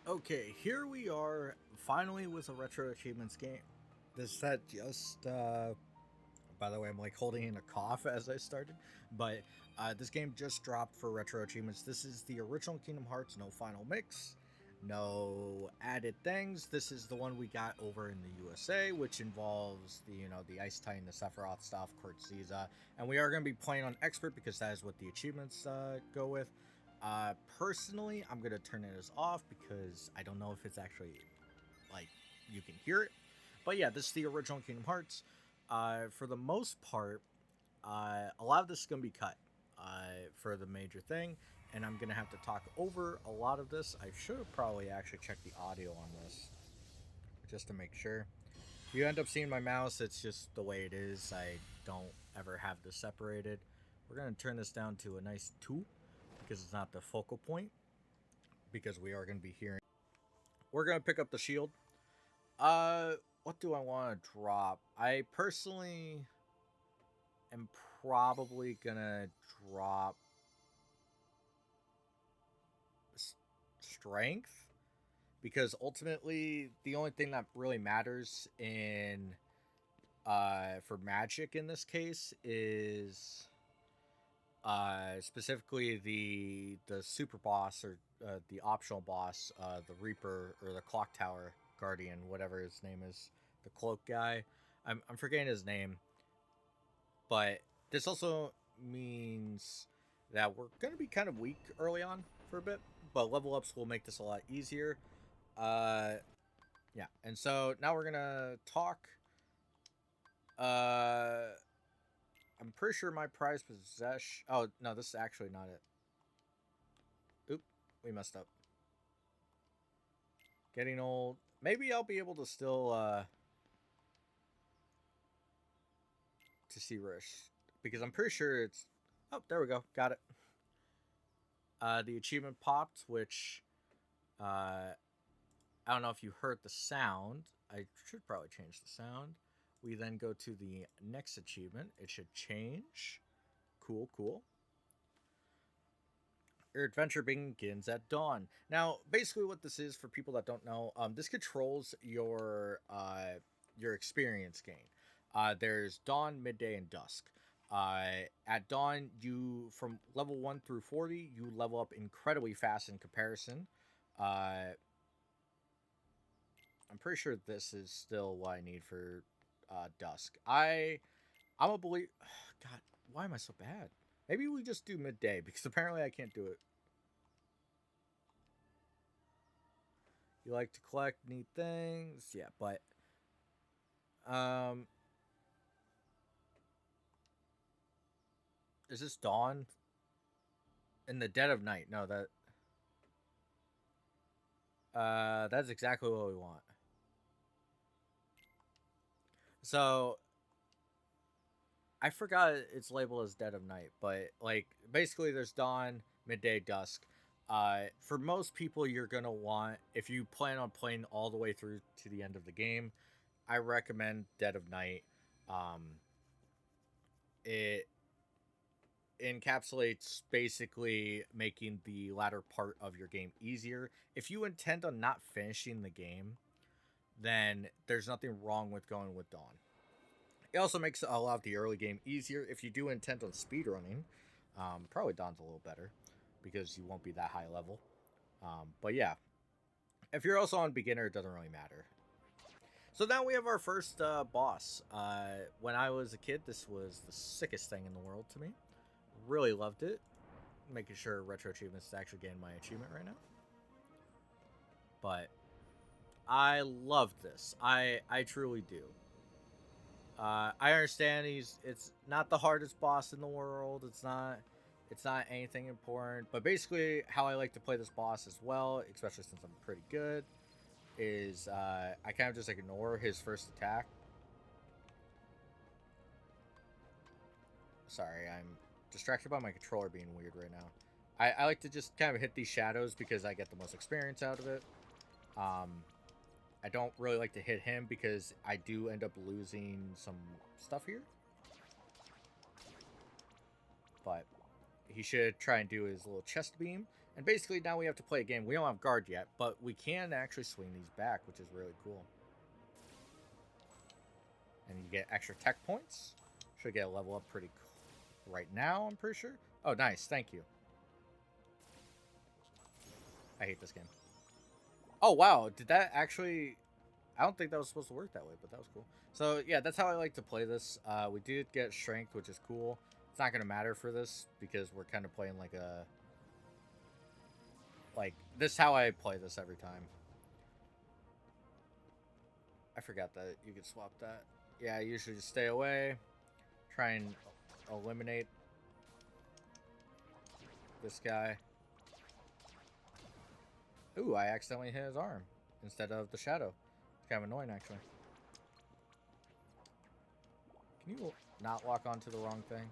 Okay, here we are finally with a Retro Achievements game. This set just, by the way, I'm like holding in a cough as I started, but this game just dropped for Retro Achievements. This is the original Kingdom Hearts, no final mix, no added things. This is the one we got over in the USA, which involves the Ice Titan, the Sephiroth stuff, Kurtziza, and we are going to be playing on Expert because that is what the achievements go with. Personally, I'm gonna turn it as off because I don't know if it's actually like you can hear it. But yeah, this is the original Kingdom Hearts. For the most part, a lot of this is gonna be cut for the major thing, and I'm gonna have to talk over a lot of this. I should have probably actually checked the audio on this just to make sure. If you end up seeing my mouse, it's just the way it is. I don't ever have this separated. We're gonna turn this down to a nice 2 because it's not the focal point, because we are going to be hearing. We're going to pick up the shield. What do I want to drop? I personally am probably going to drop strength, because ultimately the only thing that really matters in for magic in this case is specifically the super boss, or the optional boss, the Reaper, or the Clock Tower Guardian, whatever his name is, the cloak guy. I'm forgetting his name, but this also means that we're gonna be kind of weak early on for a bit, but level ups will make this a lot easier. Uh, yeah, and so now we're gonna talk. Uh, I'm pretty sure my prize possession. Oh no, this is actually not it. Oop, we messed up. Getting old. Maybe I'll be able to still to see Rish, because I'm pretty sure it's. Oh, there we go. Got it. The achievement popped, which I don't know if you heard the sound. I should probably change the sound. We then go to the next achievement. It should change. Cool, cool. Your adventure begins at dawn. Now, basically, what this is for people that don't know, this controls your experience gain. There's dawn, midday, and dusk. At dawn, you from level 1 through 40, you level up incredibly fast in comparison. Uh, I'm pretty sure this is still what I need for dusk. I'm a believer. God, why am I so bad? Maybe we just do midday, because apparently I can't do it. You like to collect neat things, yeah, but um, is this dawn in the dead of night? No, that's exactly what we want. So I forgot it's labeled as dead of night, but like basically there's dawn, midday, dusk. For most people, you're gonna want, if you plan on playing all the way through to the end of the game, I recommend dead of night. Um, it encapsulates basically making the latter part of your game easier. If you intend on not finishing the game, then there's nothing wrong with going with Dawn. It also makes a lot of the early game easier. If you do intend on speedrunning, probably Dawn's a little better because you won't be that high level. But yeah, if you're also on beginner, it doesn't really matter. So now we have our first boss. When I was a kid, this was the sickest thing in the world to me. Really loved it. Making sure Retro Achievements is actually getting my achievement right now. But I love this. I truly do. I understand it's not the hardest boss in the world. It's not anything important. But basically, how I like to play this boss as well, especially since I'm pretty good, is I kind of just ignore his first attack. Sorry, I'm distracted by my controller being weird right now. I like to just kind of hit these shadows because I get the most experience out of it. Um, I don't really like to hit him because I do end up losing some stuff here. But he should try and do his little chest beam. And basically now we have to play a game. We don't have guard yet, but we can actually swing these back, which is really cool. And you get extra tech points. Should get a level up pretty cool right now, I'm pretty sure. Oh, nice. Thank you. I hate this game. Oh, wow. Did that actually... I don't think that was supposed to work that way, but that was cool. So, yeah, that's how I like to play this. We did get strength, which is cool. It's not going to matter for this because we're kind of playing like a... Like, this is how I play this every time. I forgot that you could swap that. Yeah, I usually just stay away. Try and eliminate this guy. Ooh, I accidentally hit his arm instead of the shadow. It's kind of annoying, actually. Can you not lock onto the wrong thing?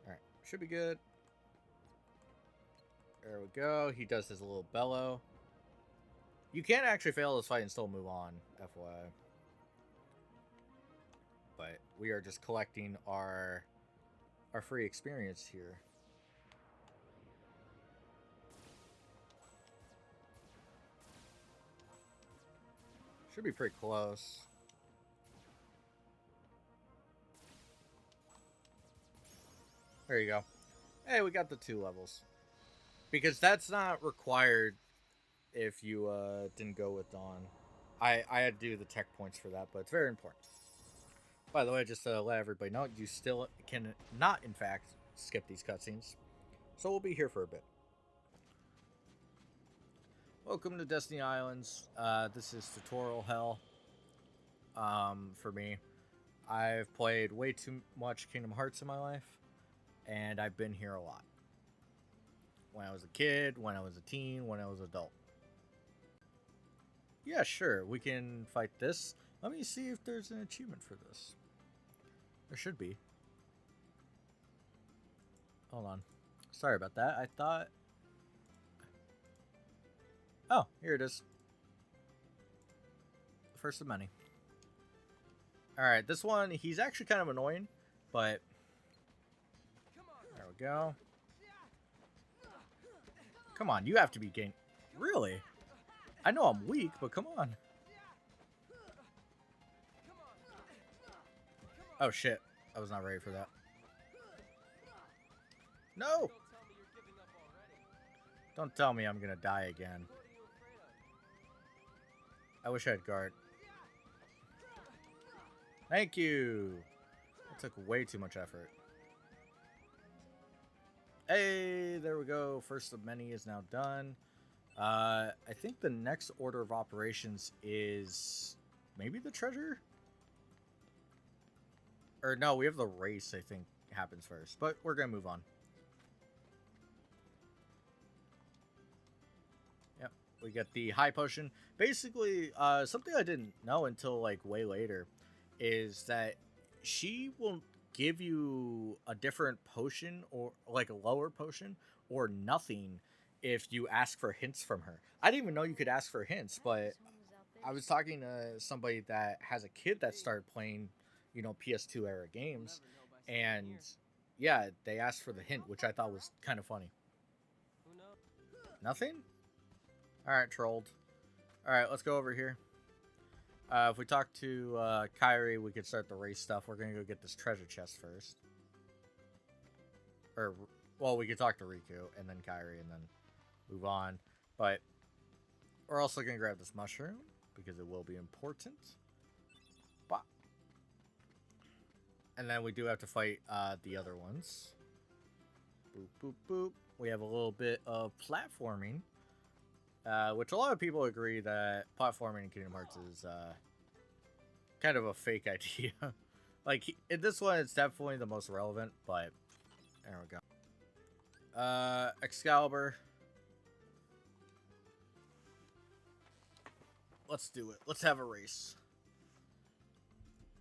Alright, should be good. There we go. He does his little bellow. You can actually fail this fight and still move on, FYI. But we are just collecting our free experience here. Should be pretty close. There you go. Hey, we got the 2 levels. Because that's not required if you didn't go with Dawn. I had to do the tech points for that, but it's very important. By the way, just to let everybody know, you still can not, in fact, skip these cutscenes. So we'll be here for a bit. Welcome to Destiny Islands. This is tutorial hell for me. I've played way too much Kingdom Hearts in my life, and I've been here a lot. When I was a kid, when I was a teen, when I was an adult. Yeah, sure, we can fight this. Let me see if there's an achievement for this. There should be. Hold on. Sorry about that. I thought... Oh, here it is. First of many. Alright, this one, he's actually kind of annoying, but... There we go. Come on, you have to be gained. Really? I know I'm weak, but come on. Oh shit, I was not ready for that. No! Don't tell me I'm gonna die again. I wish I had guard. Thank you! That took way too much effort. Hey, there we go. First of many is now done. I think the next order of operations is maybe the treasure? Or no, we have the race, I think, happens first. But we're going to move on. Yep, we get the high potion. Basically, something I didn't know until, like, way later is that she will give you a different potion or, like, a lower potion or nothing if you ask for hints from her. I didn't even know you could ask for hints, but I was talking to somebody that has a kid that started playing, you know, PS2 era games, and yeah, they asked for the hint, which I thought was kind of funny. Nothing? Alright, trolled. Alright, let's go over here. If we talk to Kairi, we could start the race stuff. We're going to go get this treasure chest first. Or, well, we could talk to Riku, and then Kairi, and then move on. But we're also going to grab this mushroom, because it will be important. Bah. And then we do have to fight the other ones. Boop, boop, boop. We have a little bit of platforming. Which a lot of people agree that platforming in Kingdom Hearts is kind of a fake idea. Like, in this one, it's definitely the most relevant, but there we go. Excalibur. Let's do it. Let's have a race.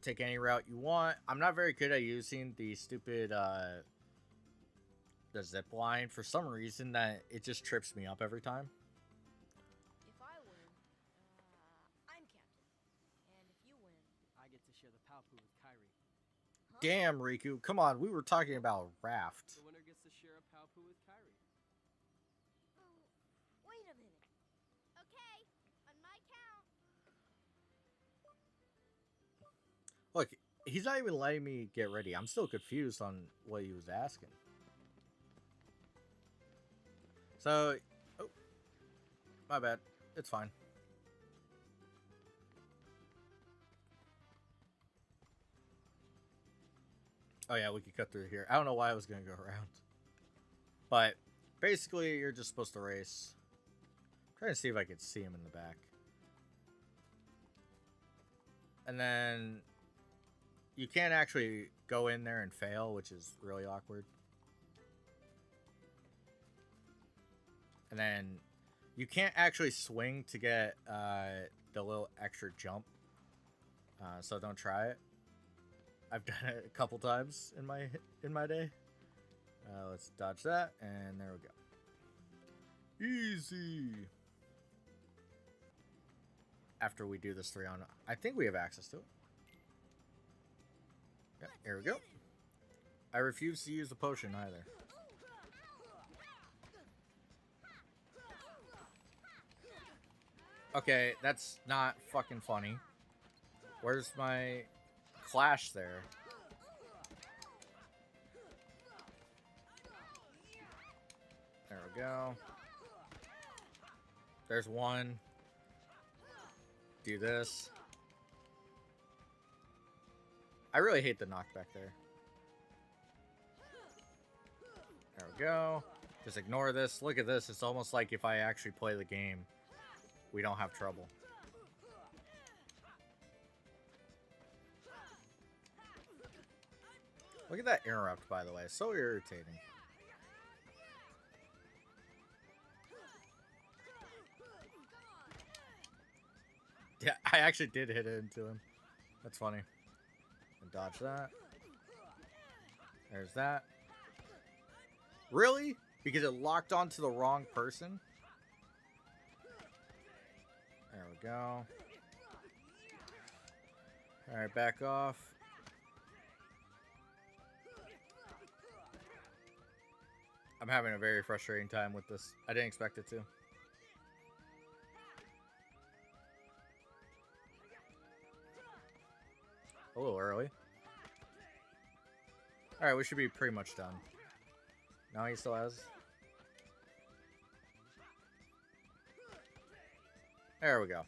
Take any route you want. I'm not very good at using the stupid the zip line. For some reason, that it just trips me up every time. If I win, I'm captain. And if you win, I get to share the Palpu with Kairi. huh? Damn, Riku. Come on, we were talking about Raft. The winner gets to share a Palpu with Kairi. Look, he's not even letting me get ready. I'm still confused on what he was asking. So, oh, my bad. It's fine. Oh yeah, we could cut through here. I don't know why I was gonna go around, but basically, you're just supposed to race. I'm trying to see if I could see him in the back, and then you can't actually go in there and fail, which is really awkward. And then you can't actually swing to get the little extra jump, so don't try it. I've done it a couple times in my day. Let's dodge that, and there we go. Easy. After we do this 3 on, I think we have access to it. Yeah, here we go. I refuse to use the potion either. Okay, that's not fucking funny. Where's my clash there? There we go. There's one. Do this. I really hate the knockback there. There we go. Just ignore this. Look at this. It's almost like if I actually play the game, we don't have trouble. Look at that interrupt, by the way. So irritating. Yeah, I actually did hit it into him. That's funny. And dodge that. There's that. Really? Because it locked onto the wrong person? There we go. Alright, back off. I'm having a very frustrating time with this. I didn't expect it to. A little early. Alright, we should be pretty much done. No, he still has. There we go.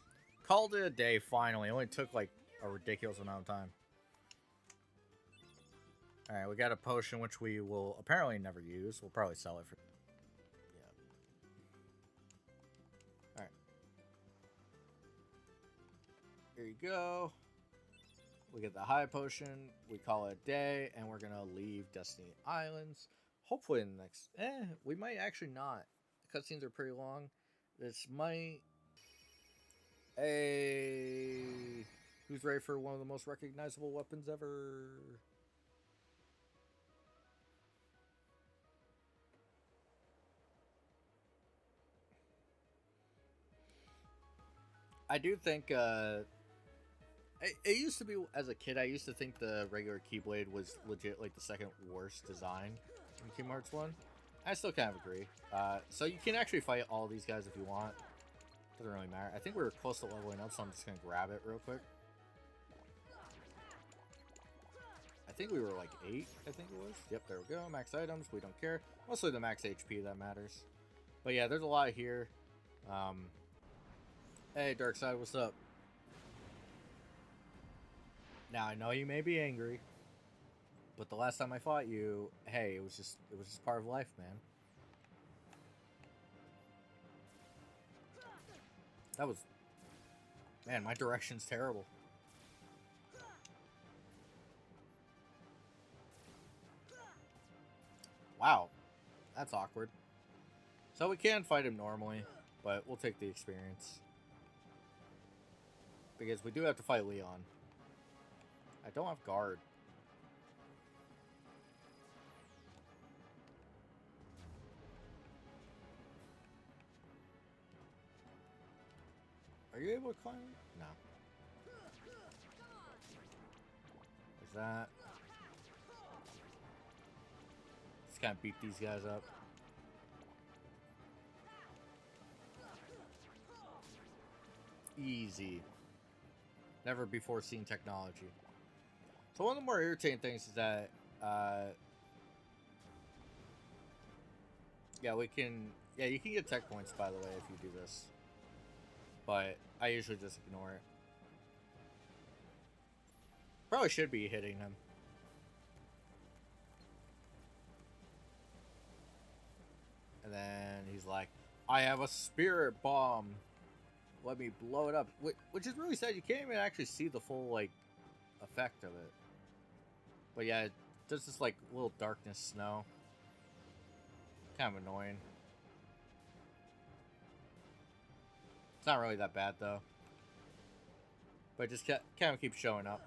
Called it a day, finally. It only took like a ridiculous amount of time. Alright, we got a potion which we will apparently never use. We'll probably sell it for... Yeah. Alright. Here you go. We get the high potion. We call it a day. And we're going to leave Destiny Islands. Hopefully in the next... we might actually not. The cutscenes are pretty long. This might... Hey... Who's ready for one of the most recognizable weapons ever? I do think, it used to be, as a kid, I used to think the regular Keyblade was legit, like, the second worst design in Kingdom Hearts 1. I still kind of agree. So you can actually fight all these guys if you want. Doesn't really matter. I think we were close to leveling up, so I'm just going to grab it real quick. I think we were like 8, I think it was. Yep, there we go. Max items, we don't care. Mostly the max HP that matters. But yeah, there's a lot here. Hey, Darkseid, what's up? Now, I know you may be angry, but the last time I fought you, hey, it was just part of life, man. That was... Man, my direction's terrible. Wow, that's awkward. So we can fight him normally, but we'll take the experience. Because we do have to fight Leon. I don't have guard. Are you able to climb? No. There's that. Just kind of beat these guys up. Easy. Never before seen technology. So one of the more irritating things is that, yeah, we can, yeah, you can get tech points, by the way, if you do this. But I usually just ignore it. Probably should be hitting him. And then he's like, I have a spirit bomb. Let me blow it up. Which is really sad. You can't even actually see the full, like, effect of it. But yeah, it does this, like, little darkness snow. Kind of annoying. It's not really that bad, though. But it just kind of keeps showing up.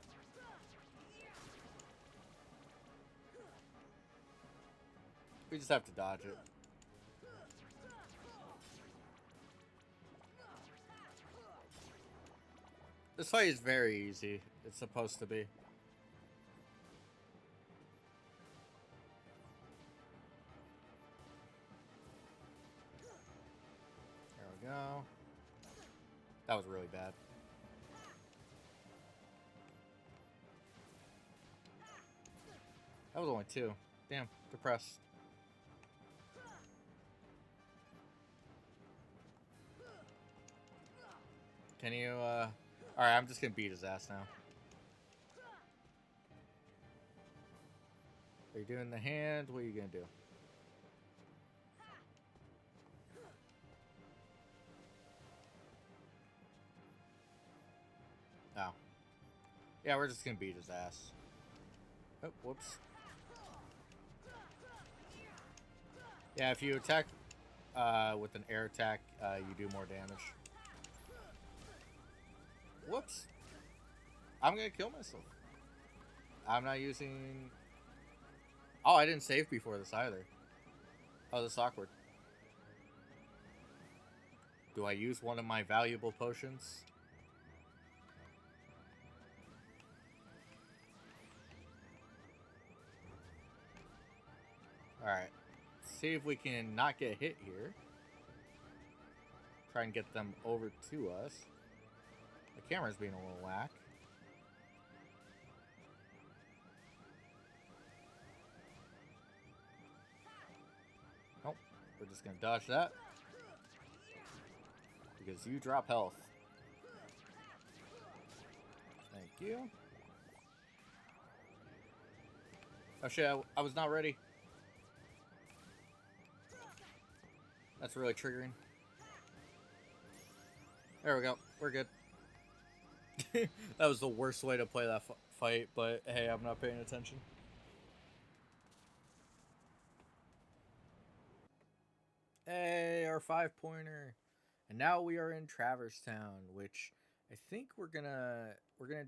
We just have to dodge it. This fight is very easy. It's supposed to be. There we go. That was really bad. That was only 2. Damn, depressed. Can you, Alright, I'm just gonna beat his ass now. Are you doing the hand? What are you gonna do? Oh. Yeah, we're just gonna beat his ass. Oh, whoops. Yeah, if you attack with an air attack, you do more damage. Whoops. I'm gonna kill myself. I'm not using... Oh, I didn't save before this either. Oh, this is awkward. Do I use one of my valuable potions? Alright. See if we can not get hit here. Try and get them over to us. The camera's being a little whack. Nope. We're just gonna dodge that. Because you drop health. Thank you. Oh shit, I was not ready. That's really triggering. There we go. We're good. That was the worst way to play that fight, but hey, I'm not paying attention. Hey, our 5-pointer. And now we are in Traverse Town, which I think we're gonna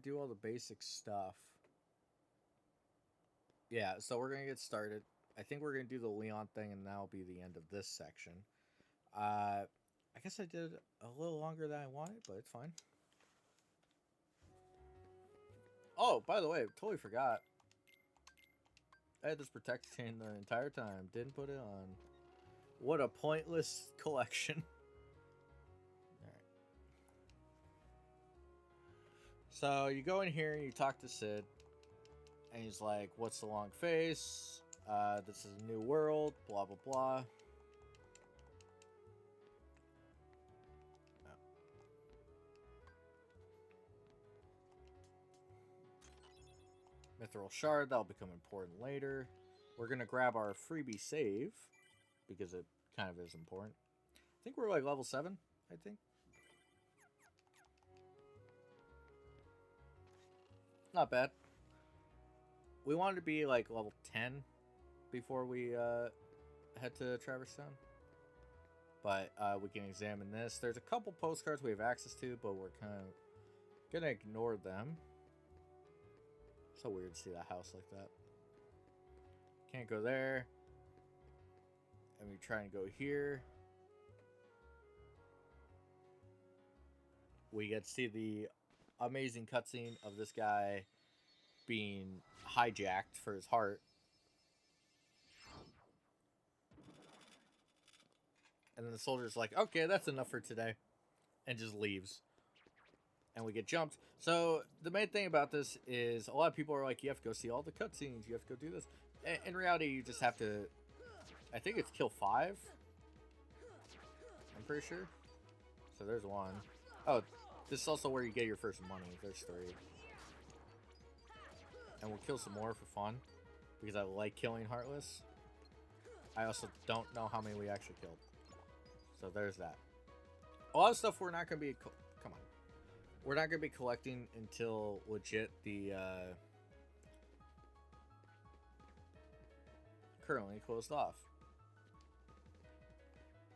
do all the basic stuff. Yeah, so we're gonna get started. I think we're gonna do the Leon thing, and that'll be the end of this section. I guess I did a little longer than I wanted, but it's fine. Oh, by the way, totally forgot. I had this protect chain the entire time. Didn't put it on. What a pointless collection. Alright. So you go in here and you talk to Sid. And he's like, what's the long face? This is a new world. Blah, blah, blah. Mithril Shard, that'll become important later. We're going to grab our freebie save, because it kind of is important. I think we're like level 7, I think. Not bad. We wanted to be like level 10 before we head to Traverse Town. But we can examine this. There's a couple postcards we have access to, but we're kind of going to ignore them. So weird to see that house like that. Can't go there. And we try and go here. We get to see the amazing cutscene of this guy being hijacked for his heart. And then the soldier's like, okay, that's enough for today. And just leaves. and we get jumped. So the main thing about this is a lot of people are like, you have to go see all the cutscenes, you have to go do this. In reality, you just have to, I think it's kill 5. I'm pretty sure. So there's 1. Oh, this is also where you get your first money. There's 3. And we'll kill some more for fun, because I like killing Heartless. I also don't know how many we actually killed. So there's that. A lot of stuff we're not going to be... Come on. We're not going to be collecting until legit the... currently closed off.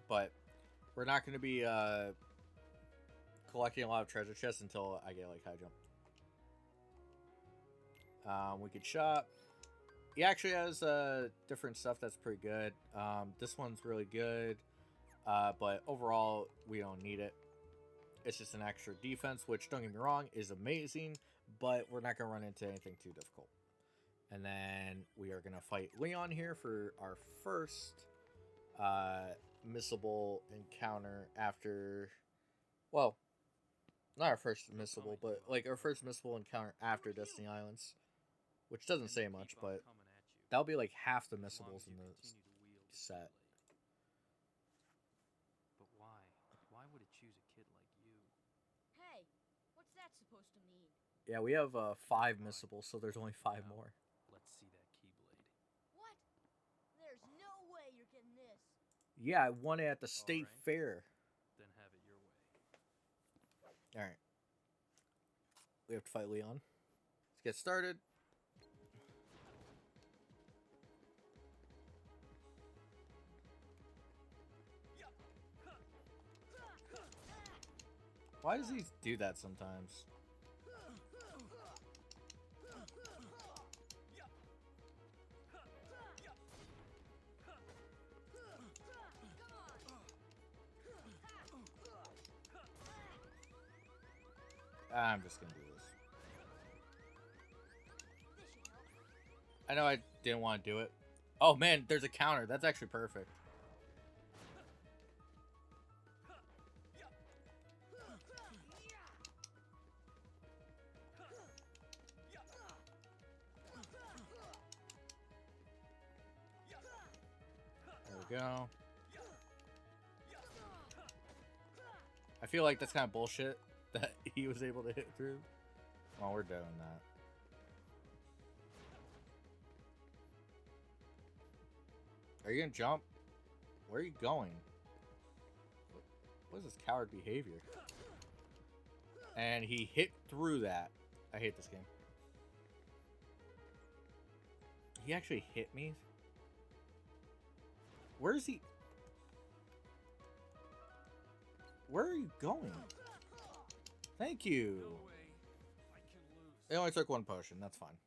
But we're not going to be collecting a lot of treasure chests until I get like high jump. We could shop. He actually has different stuff that's pretty good. This one's really good, but overall we don't need it. It's just an extra defense, which, don't get me wrong, is amazing, but we're not going to run into anything too difficult. And then we are going to fight Leon here for our first missable encounter after... Well, not our first missable, but like our first missable encounter after Destiny Islands. Which doesn't say much, but that'll be like half the missables in the set. But why? Why would it choose a kid like you? Hey, what's that supposed to mean? Yeah, we have 5 missables, so there's only 5 more. Let's see that keyblade. What? There's no way you're getting this. Yeah, I won it at the state fair. Then have it your way. Alright. We have to fight Leon. Let's get started. Why does he do that sometimes? I'm just gonna do this. I know I didn't want to do it. Oh man, there's a counter. That's actually perfect. There we go. I feel like that's kind of bullshit that he was able to hit through. Well, we're doing that. Are you gonna jump? Where are you going? What is this coward behavior? And he hit through that. I hate this game. He actually hit me? Where is he? Where are you going? Thank you. It only took 1 potion. That's fine.